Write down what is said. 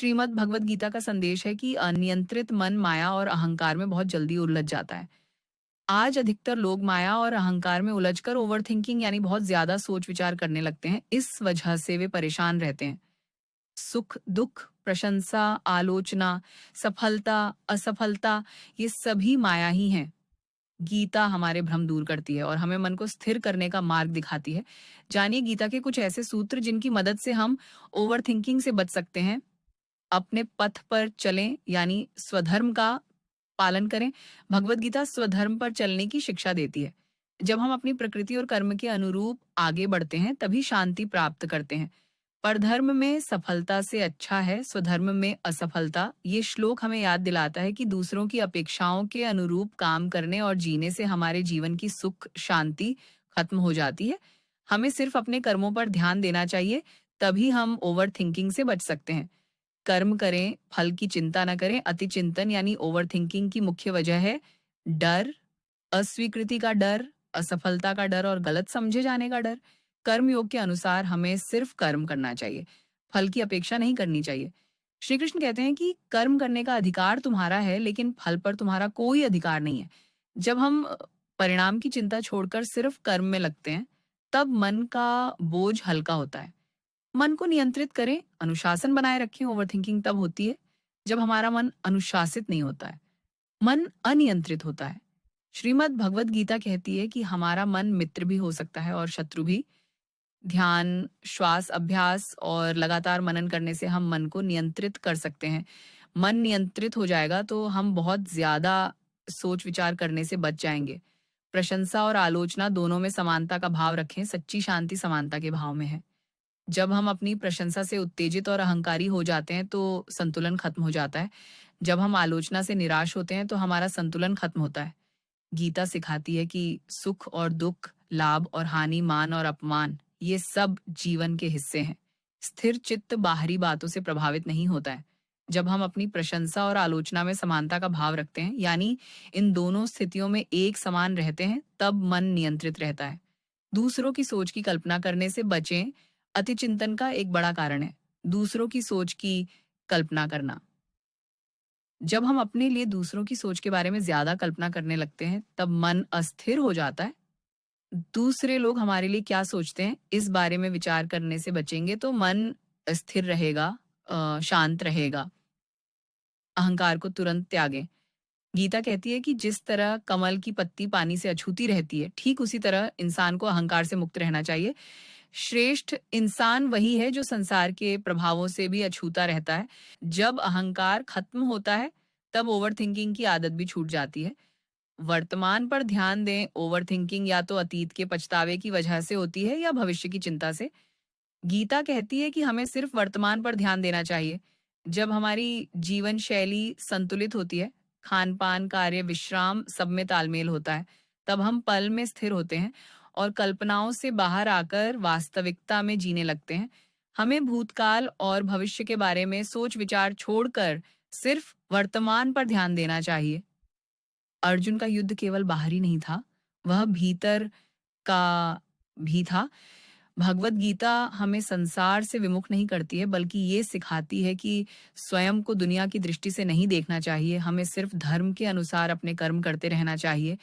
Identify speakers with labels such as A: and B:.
A: श्रीमद् भगवत गीता का संदेश है कि अनियंत्रित मन माया और अहंकार में बहुत जल्दी उलझ जाता है। आज अधिकतर लोग माया और अहंकार में उलझकर ओवरथिंकिंग यानी बहुत ज्यादा सोच विचार करने लगते हैं। इस वजह से वे परेशान रहते हैं। सुख, दुख, प्रशंसा, आलोचना, सफलता, असफलता, ये सभी माया ही हैं। गीता हमारे भ्रम दूर करती है और हमें मन को स्थिर करने का मार्ग दिखाती है। जानिए गीता के कुछ ऐसे सूत्र जिनकी मदद से हम ओवरथिंकिंग से बच सकते हैं। अपने पथ पर चलें यानी स्वधर्म का पालन करें। भगवत गीता स्वधर्म पर चलने की शिक्षा देती है। जब हम अपनी प्रकृति और कर्म के अनुरूप आगे बढ़ते हैं तभी शांति प्राप्त करते हैं। परधर्म में सफलता से अच्छा है स्वधर्म में असफलता। ये श्लोक हमें याद दिलाता है कि दूसरों की अपेक्षाओं के अनुरूप काम करने और जीने से हमारे जीवन की सुख शांति खत्म हो जाती है। हमें सिर्फ अपने कर्मों पर ध्यान देना चाहिए, तभी हम ओवर थिंकिंग से बच सकते हैं। कर्म करें, फल की चिंता न करें। अति चिंतन यानी ओवरथिंकिंग की मुख्य वजह है डर, अस्वीकृति का डर, असफलता का डर और गलत समझे जाने का डर। कर्म योग के अनुसार हमें सिर्फ कर्म करना चाहिए, फल की अपेक्षा नहीं करनी चाहिए। श्री कृष्ण कहते हैं कि कर्म करने का अधिकार तुम्हारा है, लेकिन फल पर तुम्हारा कोई अधिकार नहीं है। जब हम परिणाम की चिंता छोड़कर सिर्फ कर्म में लगते हैं, तब मन का बोझ हल्का होता है। मन को नियंत्रित करें, अनुशासन बनाए रखें। ओवरथिंकिंग तब होती है जब हमारा मन अनुशासित नहीं होता है, मन अनियंत्रित होता है। श्रीमद् भगवत गीता कहती है कि हमारा मन मित्र भी हो सकता है और शत्रु भी। ध्यान, श्वास अभ्यास और लगातार मनन करने से हम मन को नियंत्रित कर सकते हैं। मन नियंत्रित हो जाएगा तो हम बहुत ज्यादा सोच विचार करने से बच जाएंगे। प्रशंसा और आलोचना दोनों में समानता का भाव रखें। सच्ची शांति समानता के भाव में है। जब हम अपनी प्रशंसा से उत्तेजित और अहंकारी हो जाते हैं तो संतुलन खत्म हो जाता है। जब हम आलोचना से निराश होते हैं तो हमारा संतुलन खत्म होता है। गीता सिखाती है कि सुख और दुख, लाभ और हानि, मान और अपमान, ये सब जीवन के हिस्से हैं। स्थिर चित्त बाहरी बातों से प्रभावित नहीं होता है। जब हम अपनी प्रशंसा और आलोचना में समानता का भाव रखते हैं, यानी इन दोनों स्थितियों में एक समान रहते हैं, तब मन नियंत्रित रहता है। दूसरों की सोच की कल्पना करने से बचें। अति चिंतन का एक बड़ा कारण है दूसरों की सोच की कल्पना करना। जब हम अपने लिए दूसरों की सोच के बारे में ज्यादा कल्पना करने लगते हैं, तब मन अस्थिर हो जाता है। दूसरे लोग हमारे लिए क्या सोचते हैं, इस बारे में विचार करने से बचेंगे तो मन स्थिर रहेगा, शांत रहेगा। अहंकार को तुरंत त्यागें। गीता कहती है कि जिस तरह कमल की पत्ती पानी से अछूती रहती है, ठीक उसी तरह इंसान को अहंकार से मुक्त रहना चाहिए। श्रेष्ठ इंसान वही है जो संसार के प्रभावों से भी अछूता रहता है। जब अहंकार खत्म होता है, तब ओवरथिंकिंग की आदत भी छूट जाती है। वर्तमान पर ध्यान दें। ओवरथिंकिंग या तो अतीत के पछतावे की वजह से होती है या भविष्य की चिंता से। गीता कहती है कि हमें सिर्फ वर्तमान पर ध्यान देना चाहिए। जब हमारी जीवन शैली संतुलित होती है, खान-पान, कार्य, विश्राम सब में तालमेल होता है, तब हम पल में स्थिर होते हैं और कल्पनाओं से बाहर आकर वास्तविकता में जीने लगते हैं। हमें भूतकाल और भविष्य के बारे में सोच विचार छोड़कर सिर्फ वर्तमान पर ध्यान देना चाहिए। अर्जुन का युद्ध केवल बाहरी नहीं था, वह भीतर का भी था। भगवत गीता हमें संसार से विमुख नहीं करती है, बल्कि ये सिखाती है कि स्वयं को दुनिया की दृष्टि से नहीं देखना चाहिए। हमें सिर्फ धर्म के अनुसार अपने कर्म करते रहना चाहिए।